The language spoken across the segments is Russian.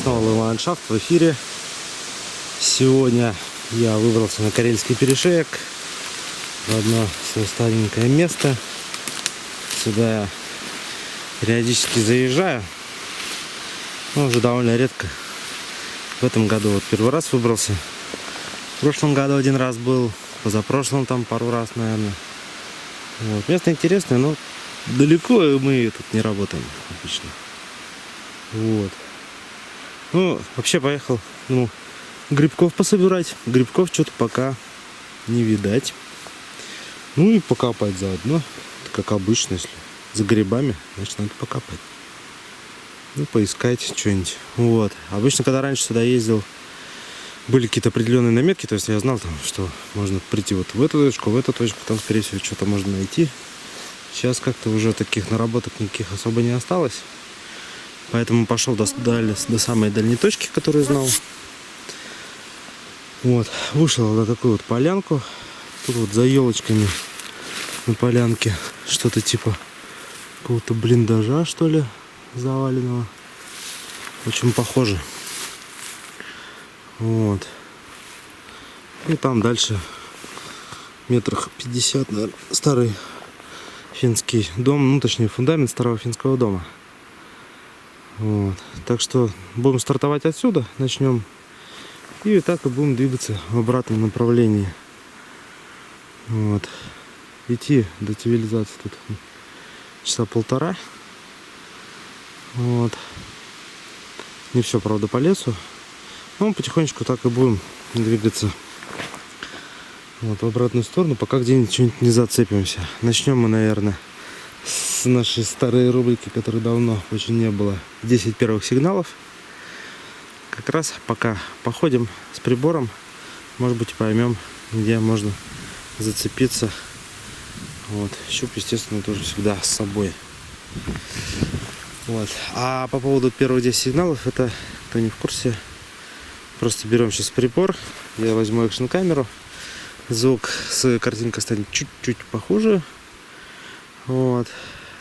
снова ландшафт в эфире. Сегодня я выбрался на Карельский перешеек, в одно свое старенькое место. Сюда я периодически заезжаю, но уже довольно редко. В этом году вот первый раз выбрался. В прошлом году один раз был, позапрошлом там пару раз, наверное. Вот. Место интересное, но далеко мы тут не работаем обычно. Вот. Ну, вообще поехал, грибков пособирать. Грибков что-то пока не видать. Ну и покопать заодно. Как обычно, если за грибами, значит надо покопать. Ну, поискать что-нибудь. Вот. Обычно, когда раньше сюда ездил, были какие-то определенные наметки. То есть я знал, там, что можно прийти вот в эту точку, там, скорее всего, что-то можно найти. Сейчас как-то уже таких наработок никаких особо не осталось. Поэтому пошел до самой дальней точки, которую знал. Вот. Вышел на такую вот полянку. Тут вот за елочками на полянке что-то типа какого-то блиндажа, что ли, заваленного. Очень похоже. Вот. И там дальше метрах 50, наверное, старый финский дом, ну точнее фундамент старого финского дома. Вот. Так что будем стартовать отсюда, начнем. И так и будем двигаться в обратном направлении. Вот. Идти до цивилизации тут часа полтора. Вот. Не все, правда, по лесу. Но потихонечку так и будем двигаться вот, в обратную сторону, пока где-нибудь что-нибудь не зацепимся. Начнем мы, наверное, с нашей старой рубрики, которой давно очень не было. 10 первых сигналов. Как раз пока походим с прибором, может быть, поймем, где можно зацепиться. Вот. Щуп, естественно, тоже всегда с собой. Вот. А по поводу первых 10 сигналов, это, кто не в курсе, просто берем сейчас прибор, я возьму экшн-камеру, звук с картинкой станет чуть-чуть похуже. Вот.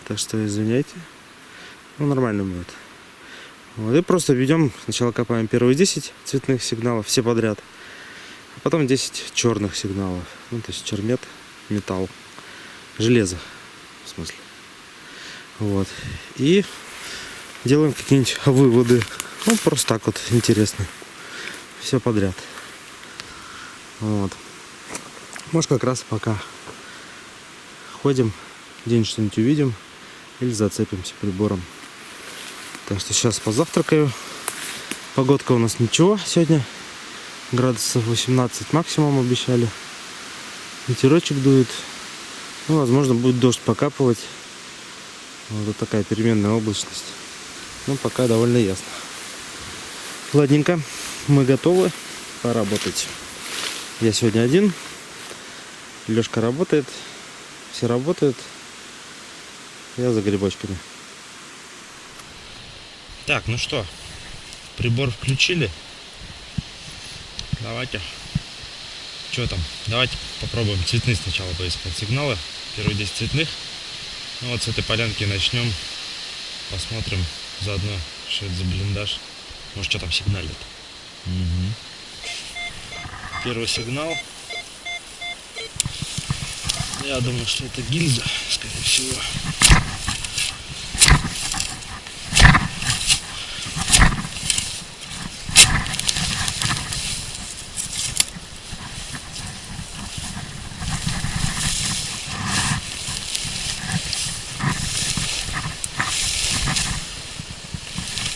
Так что извиняйте. Ну, нормально будет. Вот. И просто ведем, сначала копаем первые 10 цветных сигналов, все подряд. А потом 10 черных сигналов. Ну, то есть чермет, металл, железо, в смысле. Вот. И делаем какие-нибудь выводы. Ну, просто так вот интересно. Все подряд. Вот. Может, как раз пока ходим, где-нибудь что-нибудь увидим или зацепимся прибором. Так что сейчас позавтракаю. Погодка у нас ничего сегодня. Градусов 18 максимум обещали. Ветерочек дует. Ну, возможно, будет дождь покапывать. Вот такая переменная облачность. Ну, пока довольно ясно. Ладненько. Мы готовы поработать. Я сегодня один. Лешка работает. Все работают. Я за грибочками. Так, ну что, прибор включили. Давайте. Что там? Давайте попробуем цветные сначала поискать сигналы. Первые 10 цветных. Ну вот с этой полянки начнем. Посмотрим заодно, что это за блиндаж. Может, что там сигналит. Угу. Первый сигнал. Я думаю, что это гильза, скорее всего.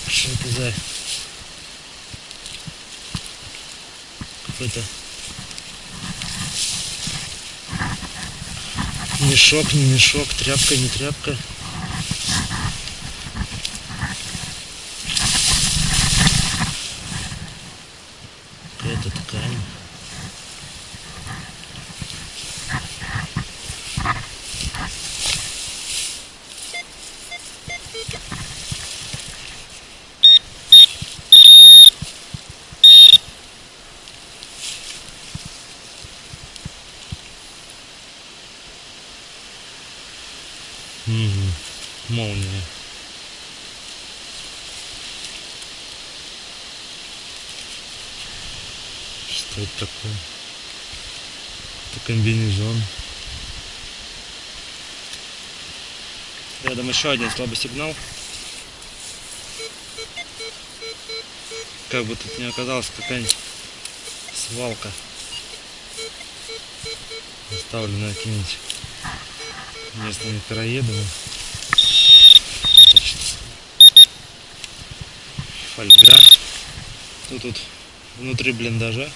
Что это за какой-то мешок, не мешок, тряпка, не тряпка. Какая-то ткань. Угу. Молния. Что это такое? Это комбинезон. Рядом еще один слабый сигнал. Как бы тут не оказалась какая-нибудь свалка, оставленная какими-нибудь местными короедами. Фольга. Тут внутри блиндажа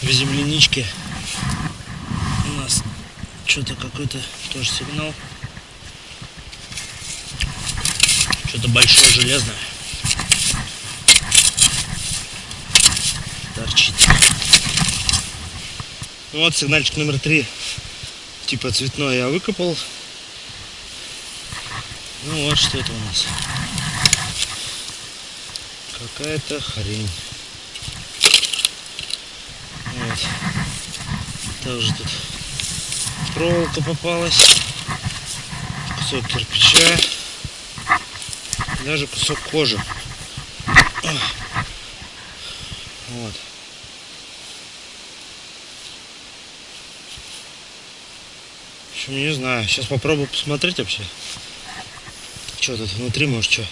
в земляничке у нас что-то какой-то тоже сигнал. Что-то большое железное торчит. Ну вот сигнальчик номер 3, типа цветной, я выкопал. Ну вот что это у нас. Какая-то хрень. Вот. Также тут проволока попалась, кусок кирпича, даже кусок кожи. Вот. В общем, не знаю. Сейчас попробую посмотреть вообще, что тут внутри, может, что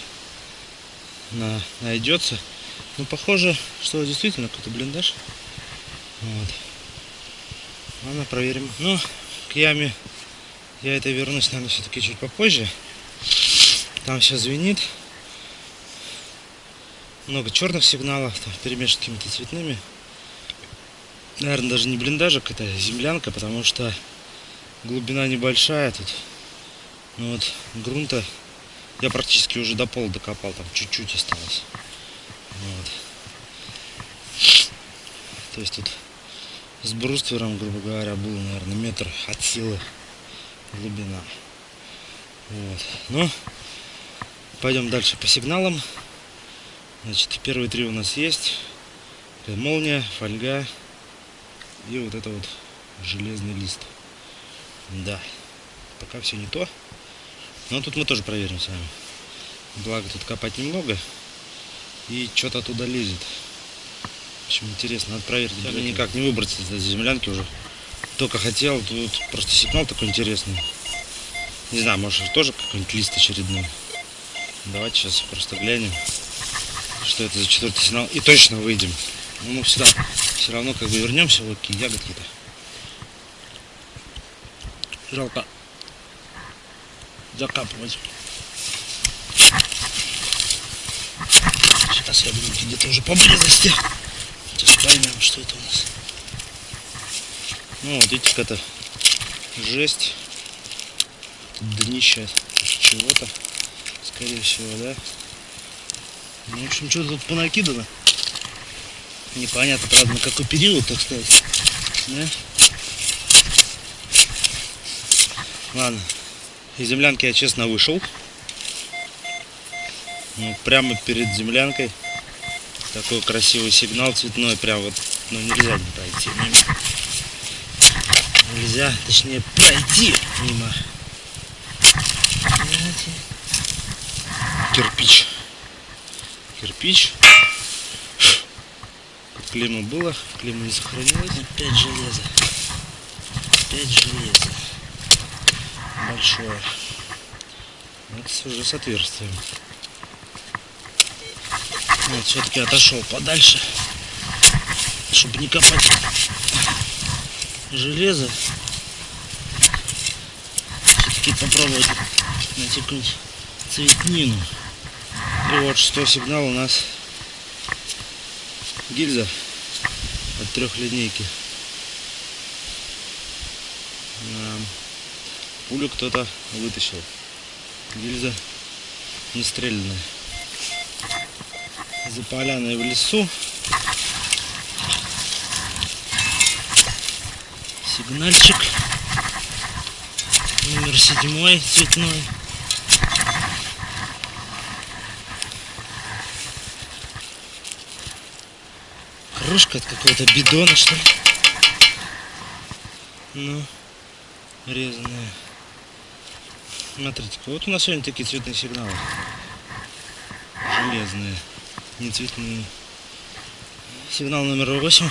найдется. Ну, похоже, что действительно какой-то блиндаж. Вот. Ладно, проверим. Ну, к яме я это вернусь, наверное, все-таки чуть попозже. Там все звенит. Много черных сигналов, там перемешаны с какими-то цветными. Наверное, даже не блиндажик, это землянка, потому что глубина небольшая тут. Ну вот грунта я практически уже до пола докопал, там чуть-чуть осталось. Вот. То есть тут с бруствером, грубо говоря, было, наверное, метр от силы глубина. Вот. Ну, пойдем дальше по сигналам. Значит, первые 3 у нас есть. Молния, фольга и вот это вот железный лист. Да, пока все не то. Но тут мы тоже проверим с вами. Благо тут копать немного. И что-то туда лезет. В общем, интересно, надо проверить. Я никак не выбраться из этой землянки уже. Только хотел, тут просто сигнал такой интересный. Не знаю, может тоже какой-нибудь лист очередной. Давайте сейчас просто глянем, что это за 4-й сигнал. И точно выйдем. Но мы сюда все равно как бы вернемся. Вот какие ягодки-то. Жалко закапывать. Сейчас я думаю, где-то уже поблизости. Сейчас поймем, что это у нас. Ну вот видите, какая-то жесть. Тут днище чего-то, скорее всего, да. Ну, в общем, что-то тут понакидано. Непонятно, правда, на какой период, так сказать. Да? Ладно. Из землянки я, честно, вышел. Ну, прямо перед землянкой такой красивый сигнал цветной. Прям вот, ну, нельзя не пройти мимо. Нельзя, точнее, пройти мимо. Кирпич. Кирпич. Как клеймо было, клеймо не сохранилось. Опять железо. Опять железо. Большое. Вот уже с отверстием. Вот, все-таки отошел подальше, чтобы не копать железо. Все-таки попробовать найти какую-нибудь цветнину. И вот 6-й сигнал у нас гильза от 3-линейки. Пулю кто-то вытащил. Гильза не стрелянная. За поляной в лесу. Сигнальчик номер 7 цветной. Кружка от какого-то бидона, что ли? Ну, резаная. Смотрите, вот у нас сегодня такие цветные сигналы. Железные, не цветные. Сигнал номер 8.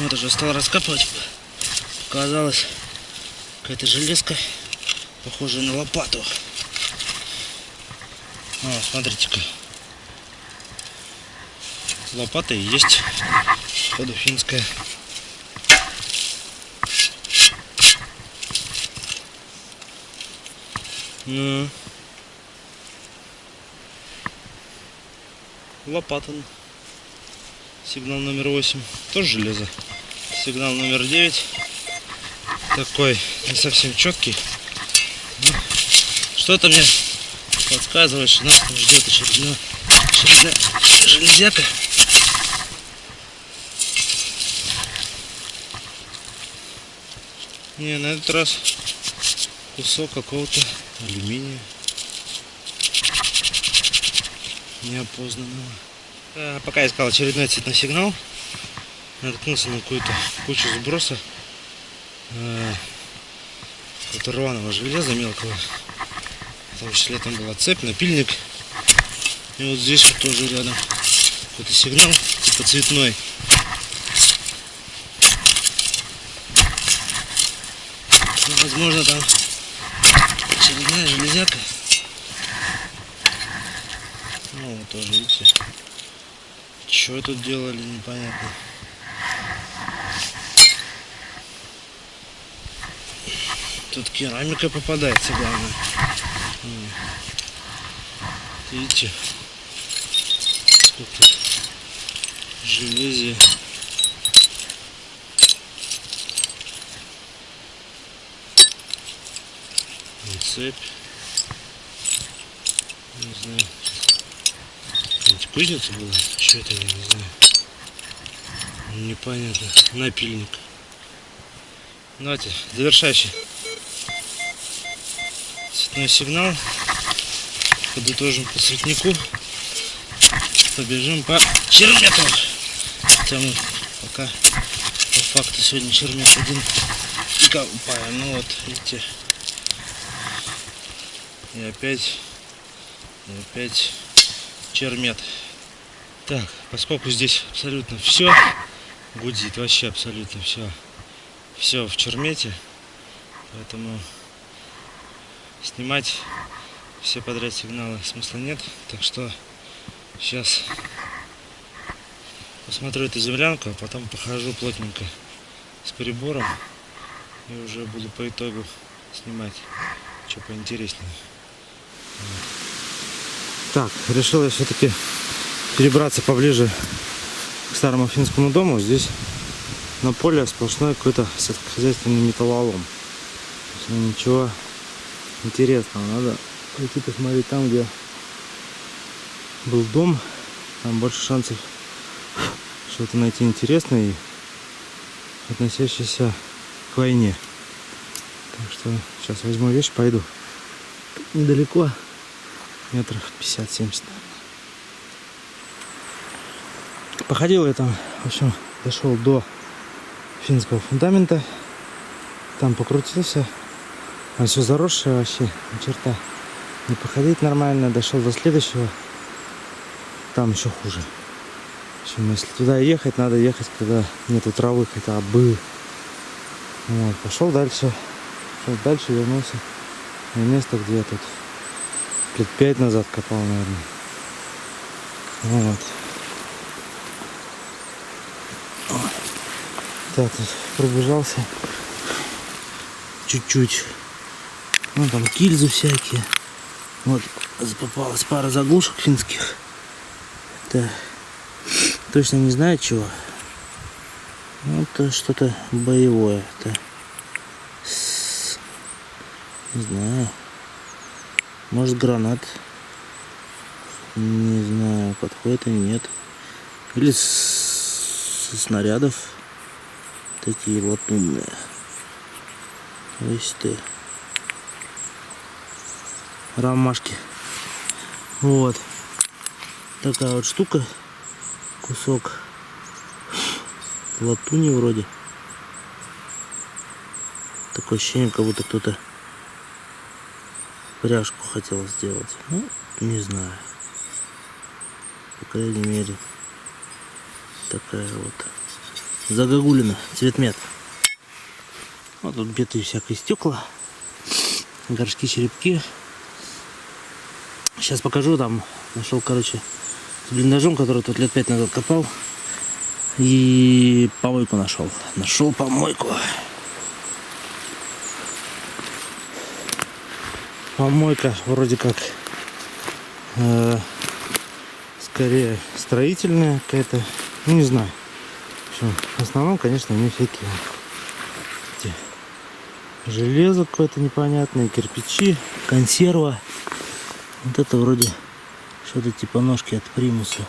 Вот уже стал раскапывать. Показалась какая-то железка, похожая на лопату. О, смотрите-ка. Лопата и есть, походу, финская. Ну, лопата. Сигнал номер 8. Тоже железо. Сигнал номер 9. Такой не совсем четкий. Что-то мне подсказывает, что нас там ждет очередная железяка. Не, на этот раз кусок какого-то алюминия неопознанного. Пока искал очередной цветной сигнал, наткнулся на какую-то кучу сброса какого-то рваного железа мелкого. В том числе там была цепь, напильник. И вот здесь вот тоже рядом какой-то сигнал, типа цветной. Ну, возможно, там очередная железяка. Ну, вот тоже, видите, что тут делали, непонятно. Тут керамика попадается, главное. Видите, сколько тут железия. И цепь. Не знаю. Ведь кузница была? Что это, я не знаю. Непонятно. Напильник. Давайте, завершающий цветной сигнал. Подытожим по цветнику. Побежим по чермету. Хотя мы пока по факту сегодня чермет один и копаем. Ну вот, видите. И опять чермет. Так, поскольку здесь абсолютно все гудит, вообще абсолютно все в чермете, поэтому снимать все подряд сигналы смысла нет. Так что сейчас посмотрю эту землянку, а потом похожу плотненько с прибором и уже буду по итогу снимать что поинтереснее. Так, решил я все-таки перебраться поближе к старому финскому дому. Здесь на поле сплошной какой-то сельскохозяйственный металлолом. Ничего интересного. Надо пойти посмотреть там, где был дом. Там больше шансов что-то найти интересное и относящееся к войне. Так что сейчас возьму вещь, пойду. Тут недалеко, метров 50-70, наверное. Походил я там, в общем, дошел до финского фундамента. Там покрутился. Там все заросшее вообще, ни черта. Не походить нормально. Дошел до следующего. Там еще хуже. В общем, если туда ехать, надо ехать, когда нету травы хотя бы. Вот, пошел дальше. Вернулся на место, где я тут лет 5 назад копал, наверное. Вот. Так, тут пробежался чуть-чуть. Ну, там гильзы всякие. Вот, попалась пара заглушек финских. Это точно не знаю чего. Это что-то боевое. Это не знаю. Может, гранат. Не знаю, подходит или нет. Или со снарядов. Такие латунные. Ось ты. Ромашки. Вот. Такая вот штука. Кусок латуни вроде. Такое ощущение, как будто кто-то пряжку хотел сделать. Ну, не знаю. По крайней мере, Такая вот загогулина, цветмет. Вот тут битые всякие стекла, горшки, черепки. Сейчас покажу, там нашел, короче, с блиндажом, который тут лет 5 назад копал. И помойку нашел. Нашел помойку. Помойка вроде как скорее строительная какая-то. Ну, не знаю. В общем, в основном, конечно, у них всякие железо какое-то непонятное, кирпичи, консерва. Вот это вроде что-то типа ножки от примуса.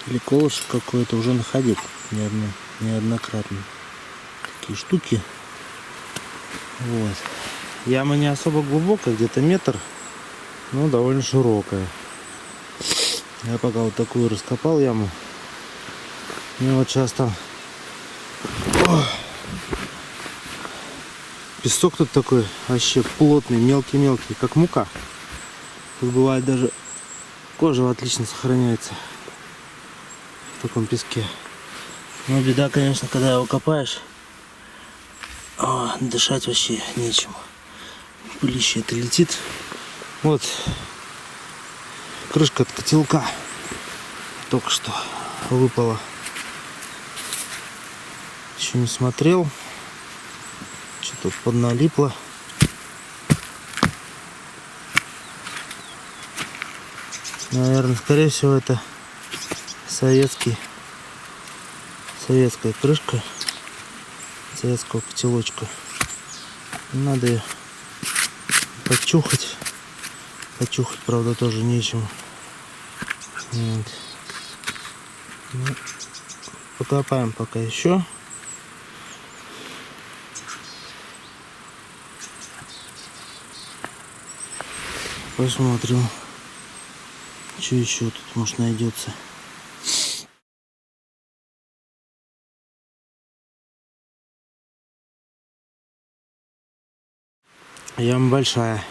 Или колышек какой-то уже находил неоднократно. Такие штуки. Вот. Яма не особо глубокая, где-то метр, но довольно широкая. Я пока вот такую раскопал яму. И вот сейчас там песок тут такой вообще плотный, мелкий-мелкий, как мука. Тут бывает даже кожа отлично сохраняется в таком песке. Но беда, конечно, когда его копаешь, дышать вообще нечем. Пылище это летит. Вот крышка от котелка только что выпала. Еще не смотрел. Что тут подналипло. Наверное, скорее всего, это советская крышка советского котелочка. Надо ее почухать. Почухать, правда, тоже нечем. Вот. Ну, покопаем пока еще. Посмотрим, что еще тут может найдется. Яма большая.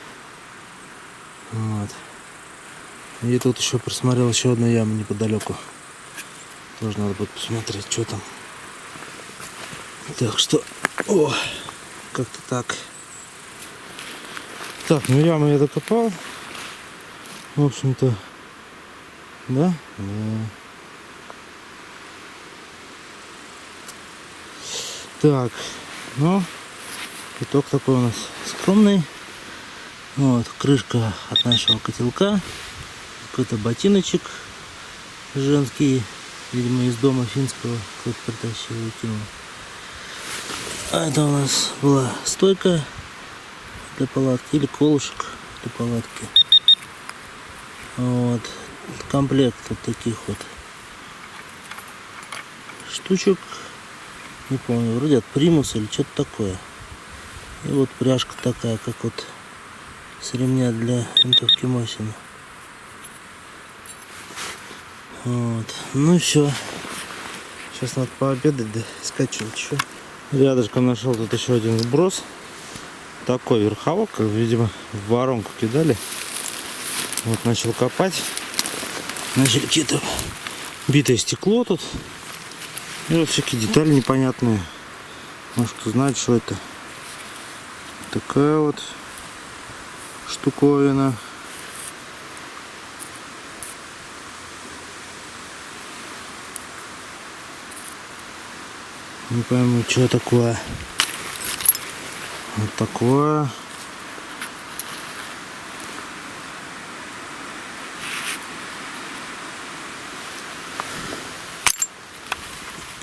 Вот. И тут еще просмотрел еще одну яму неподалеку. Тоже надо будет посмотреть, что там. Так что, как-то так. Так, ну яму я докопал. В общем-то, да? Так, ну, итог такой у нас скромный. Вот, крышка от нашего котелка. Какой-то ботиночек женский, видимо, из дома финского. Кто-то притащил и кинул. А это у нас была стойка для палатки или колышек для палатки. Вот, комплект вот таких вот штучек. Не помню, вроде от примуса или что-то такое. И вот пряжка такая, как вот с ремня для винтовки Мосина. Вот. Ну и все. Сейчас надо пообедать, да искать что-нибудь еще. Рядышком нашел тут еще один вброс. Такой верховок, видимо, в воронку кидали. Вот начал копать. Начали какие-то битое стекло тут. И вот всякие детали непонятные. Может, кто знает, что это. Такая вот штуковина. Не пойму, что такое. Вот такое.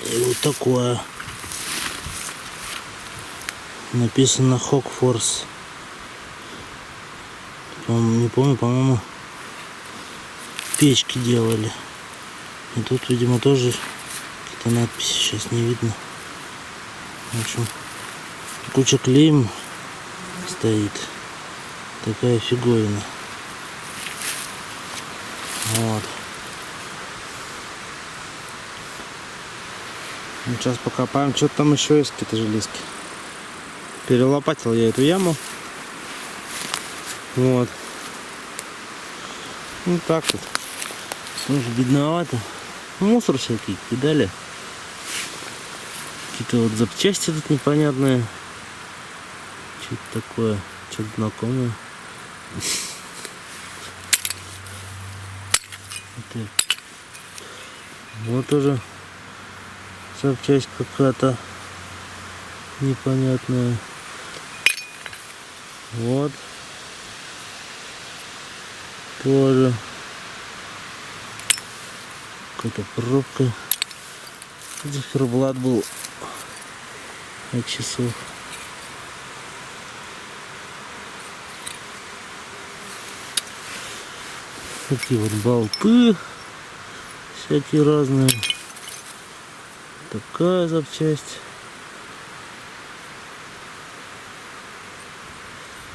И вот такое. Написано Хокфорс. Не помню, по-моему, печки делали. И тут, видимо, тоже какие-то надписи сейчас не видно. В общем, куча клейм стоит. Такая фиговина. Вот. Ну, сейчас покопаем, что там еще есть, какие-то железки. Перелопатил я эту яму. Вот. Ну так вот. Тоже бедновато. Мусор всякий кидали. Какие-то вот запчасти тут непонятные. Что-то такое, что-то знакомое. Вот тоже запчасть какая-то непонятная. Вот. Тоже. Какая-то пробка. Циферблат был от часов. Такие вот болты всякие разные. Такая запчасть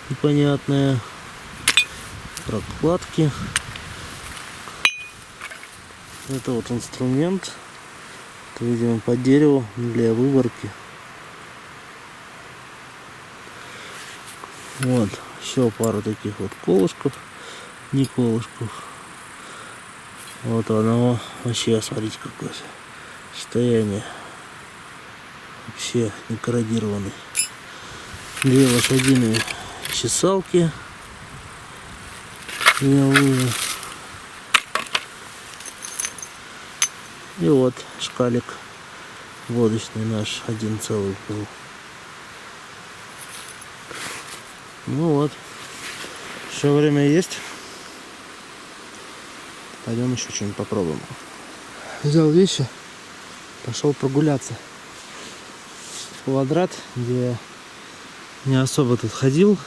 непонятная. Прокладки. Это вот инструмент. Это, видимо, по дереву для выборки. Вот еще пару таких вот колышков. Не колышков. Вот оно вообще, смотрите, какое состояние. Вообще не корродированный. Две лошадиные чесалки. И вот шкалик водочный наш, один целый был. Ну вот. Еще время есть. Пойдем еще что-нибудь попробуем. Взял вещи, пошел прогуляться. Квадрат, где я не особо тут ходил.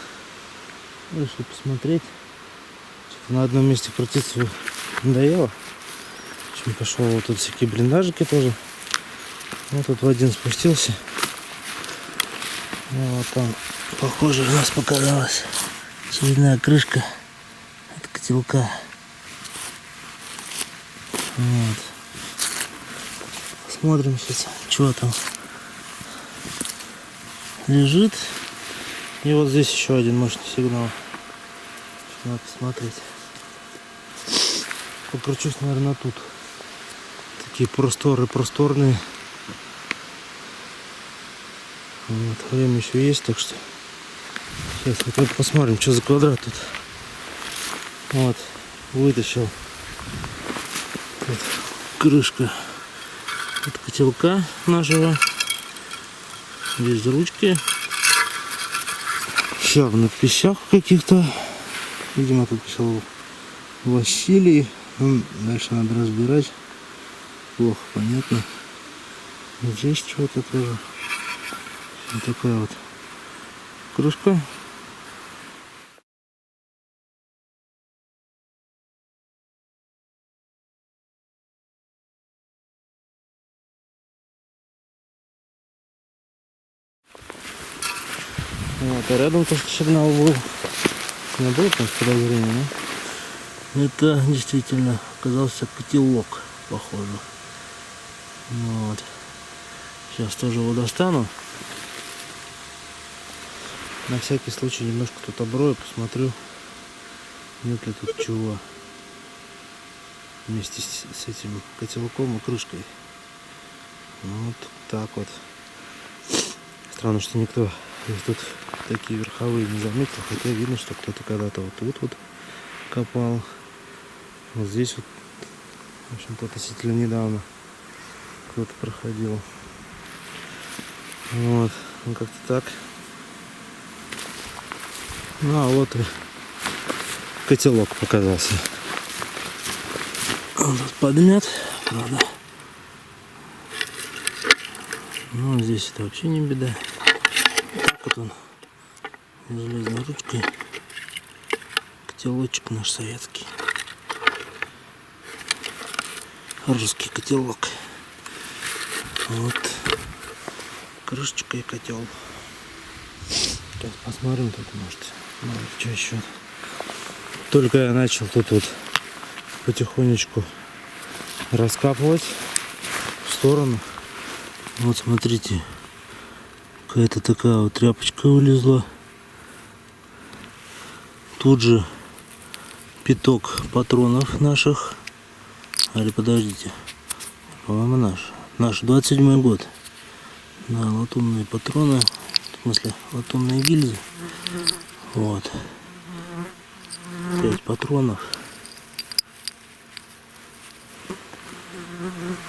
Решил посмотреть. Что-то на одном месте крутиться надоело. В общем, пошел вот тут всякие блиндажики тоже. Вот тут в один спустился. И вот там, похоже, у нас показалась очередная крышка от котелка. Вот. Смотрим сейчас, что там лежит. И вот здесь еще один мощный сигнал. Надо посмотреть. Покручусь, наверное, тут. Такие просторные. Вот, время еще есть, так что сейчас вот посмотрим, что за квадрат тут. Вот, вытащил. Тут крышка от котелка нашего. Без ручки. Явно в пищах каких-то. Видимо, тут писал Василий. Дальше надо разбирать. Плохо понятно. Здесь что-то тоже. Вот такая вот крышка. Вот, а рядом тоже сигнал был. Не было там подозрения, да? Это действительно оказался котелок, похоже. Вот. Сейчас тоже его достану. На всякий случай немножко тут оброю, посмотрю, нет ли тут чего вместе с этим котелком и крышкой. Вот так вот. Странно, что никто тут такие верховые не заметил, хотя видно, что кто-то когда-то вот тут вот копал. Вот здесь вот, в общем-то, относительно недавно кто-то проходил. Вот, ну как-то так. Ну а вот и котелок показался. Он тут подмят, правда. Ну, здесь это вообще не беда. Так вот он, железной ручкой. Котелочек наш советский. Русский котелок. Вот. Крышечка и котел. Сейчас посмотрим тут, может, что еще. Только я начал тут вот потихонечку раскапывать в сторону. Вот смотрите, какая-то такая вот тряпочка вылезла. Тут же пяток патронов наших. Или подождите, По-моему, наш. Наш 27-й год. Да, латунные патроны. В смысле, латунные гильзы. Вот. 5 патронов.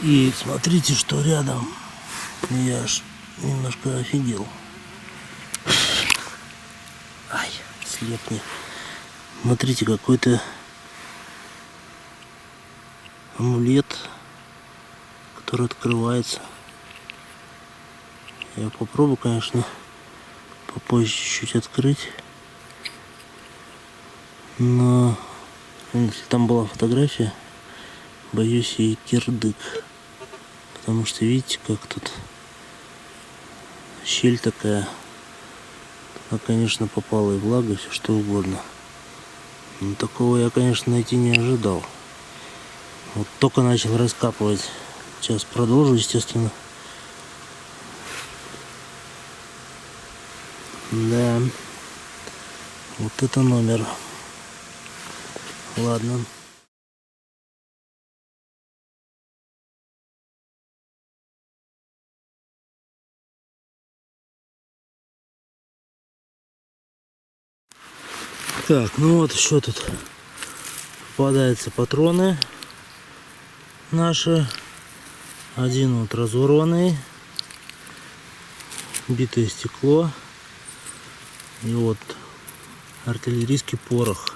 И смотрите, что рядом. Я аж немножко офигел. Ай, слепни. Смотрите, какой-то амулет, который открывается. Я попробую, конечно, попозже чуть-чуть открыть. Но если там была фотография, боюсь ей кирдык. Потому что видите, как тут щель такая. Туда, конечно, попала и влага, и все что угодно. Но такого я, конечно, найти не ожидал. Вот только начал раскапывать. Сейчас продолжу, естественно. Да. Вот это номер. Ладно. Так, ну вот еще тут попадаются патроны наши. Один вот разорванный, битое стекло и вот артиллерийский порох.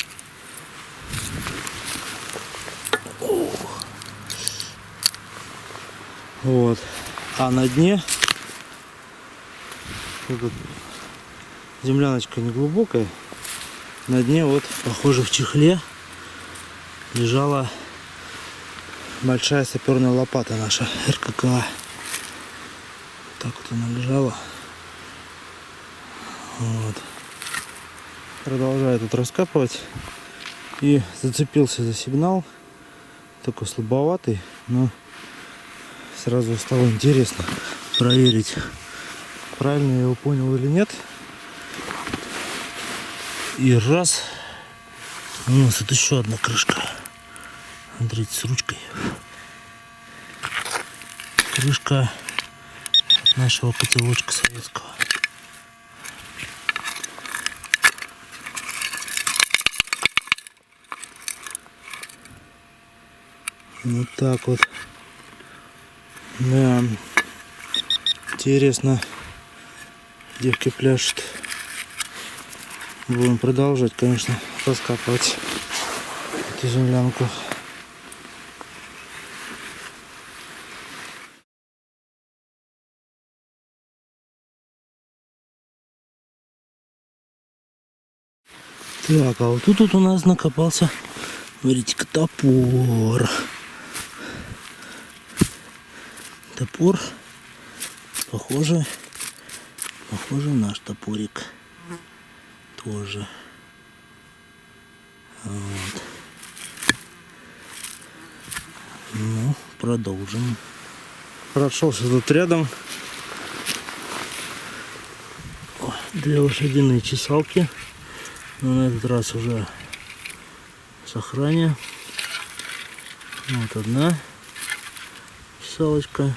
Вот. А на дне тут земляночка не глубокая. На дне вот, похоже, в чехле лежала большая саперная лопата наша РКК. Так вот она лежала. Вот. Продолжаю тут раскапывать. И зацепился за сигнал. Такой слабоватый, но сразу стало интересно проверить, правильно я его понял или нет. И раз. У нас тут еще одна крышка. Смотрите, с ручкой. Крышка нашего котелочка советского. Вот так вот. Да. Интересно. Девки пляшут. Будем продолжать, конечно, раскапывать эту землянку. Так, а вот тут у нас накопался, смотрите-ка, топор. Топор, похоже наш топорик тоже. Вот. Ну, продолжим. Прошелся тут рядом. Две лошадиные чесалки. Но на этот раз уже с охране. Вот одна чесалочка.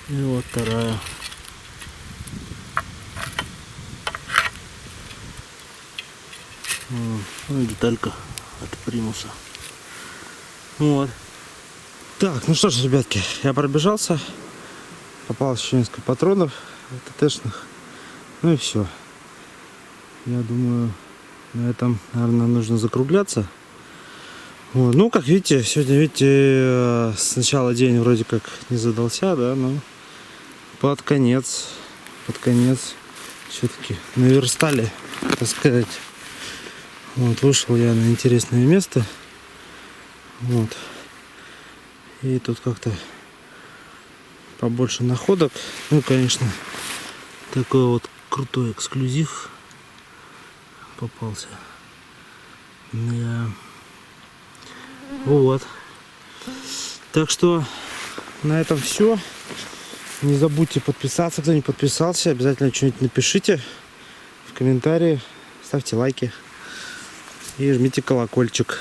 И вот вторая. Ну и деталька от примуса. Вот. Так, ну что ж, ребятки, я пробежался. Попалось еще несколько патронов ТТшных. Ну и все. Я думаю, на этом, наверное, нужно закругляться. Вот. Ну, как видите, сегодня, видите, сначала день вроде как не задался, да, но под конец все-таки наверстали, так сказать. Вот, вышел я на интересное место. Вот. И тут как-то побольше находок. Ну, конечно, такой вот крутой эксклюзив попался. Да. Вот. Так что на этом все. Не забудьте подписаться, кто не подписался. Обязательно что-нибудь напишите в комментарии. Ставьте лайки. И жмите колокольчик.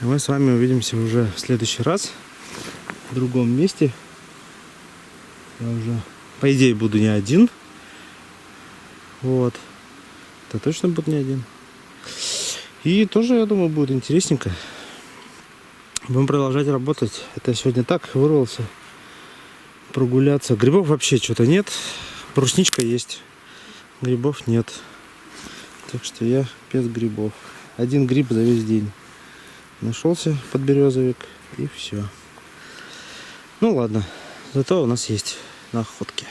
И мы с вами увидимся уже в следующий раз в другом месте. Я уже, по идее, буду не один. Вот. Это точно буду не один. И тоже, я думаю, будет интересненько. Будем продолжать работать. Это я сегодня так вырвался прогуляться. Грибов вообще что-то нет. Брусничка есть. Грибов нет. Так что я без грибов. Один гриб за весь день. Нашелся подберезовик и все. Ну ладно. Зато у нас есть находки.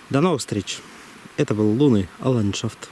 До новых встреч. Это был лунный ландшафт.